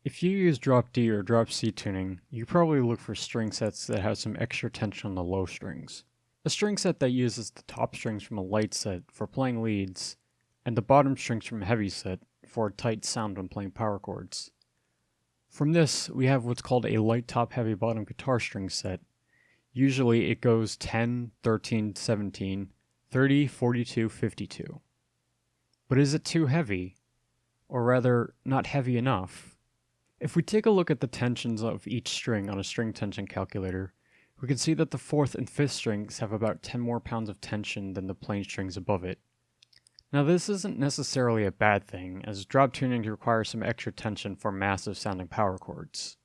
If you use drop D or drop C tuning, you probably look for string sets that have some extra tension on the low strings. A string set that uses the top strings from a light set for playing leads, and the bottom strings from a heavy set for a tight sound when playing power chords. From this, we have what's called a light top heavy bottom guitar string set. Usually it goes 10, 13, 17, 30, 42, 52. But is it too heavy? Or rather, not heavy enough? If we take a look at the tensions of each string on a string tension calculator, we can see that the 4th and 5th strings have about 10 more pounds of tension than the plain strings above it. Now this isn't necessarily a bad thing, as drop tuning requires some extra tension for massive sounding power chords.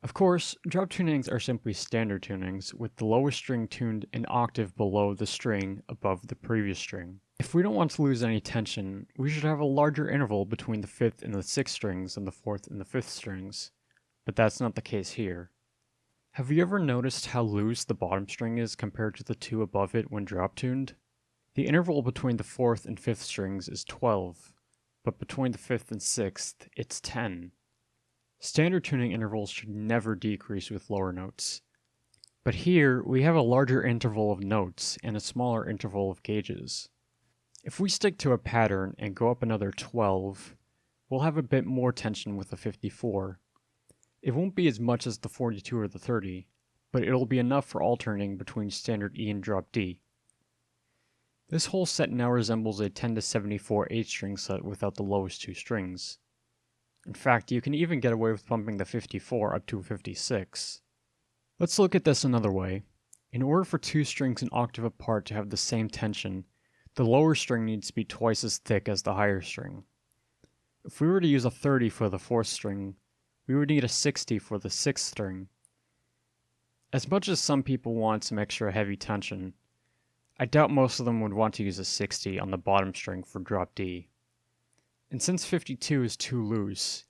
Of course, drop tunings are simply standard tunings, with the lowest string tuned an octave below the string above the previous string. If we don't want to lose any tension, we should have a larger interval between the 5th and the 6th strings than the 4th and the 5th strings, but that's not the case here. Have you ever noticed how loose the bottom string is compared to the two above it when drop tuned? The interval between the 4th and 5th strings is 12, but between the 5th and 6th, it's 10. Standard tuning intervals should never decrease with lower notes. But here, we have a larger interval of notes and a smaller interval of gauges. If we stick to a pattern and go up another 12, we'll have a bit more tension with the 54. It won't be as much as the 42 or the 30, but it'll be enough for alternating between standard E and drop D. This whole set now resembles a 10 to 74 8-string set without the lowest two strings. In fact, you can even get away with bumping the 54 up to 56. Let's look at this another way. In order for two strings an octave apart to have the same tension, the lower string needs to be twice as thick as the higher string. If we were to use a 30 for the 4th string, we would need a 60 for the 6th string. As much as some people want some extra heavy tension, I doubt most of them would want to use a 60 on the bottom string for drop D. And since 52 is too loose,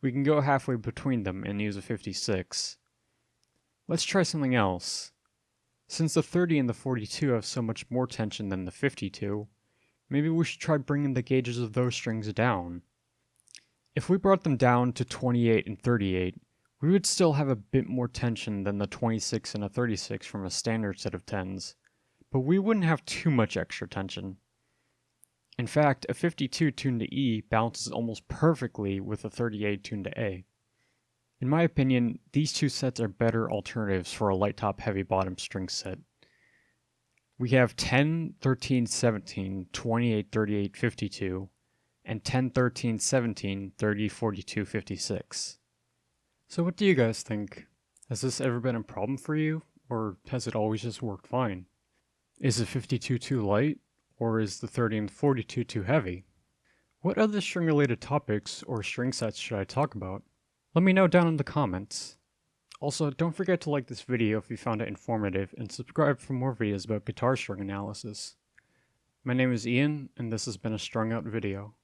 we can go halfway between them and use a 56. Let's try something else. Since the 30 and the 42 have so much more tension than the 52, maybe we should try bringing the gauges of those strings down. If we brought them down to 28 and 38, we would still have a bit more tension than the 26 and a 36 from a standard set of 10s, but we wouldn't have too much extra tension. In fact, a 52 tuned to E balances almost perfectly with a 38 tuned to A. In my opinion, these two sets are better alternatives for a light top heavy bottom string set. We have 10, 13, 17, 28, 38, 52, and 10, 13, 17, 30, 42, 56. So what do you guys think? Has this ever been a problem for you, or has it always just worked fine? Is the 52 too light? Or is the 30 and 42 too heavy? What other string-related topics or string sets should I talk about? Let me know down in the comments. Also, don't forget to like this video if you found it informative and subscribe for more videos about guitar string analysis. My name is Ian, and this has been a strung out video.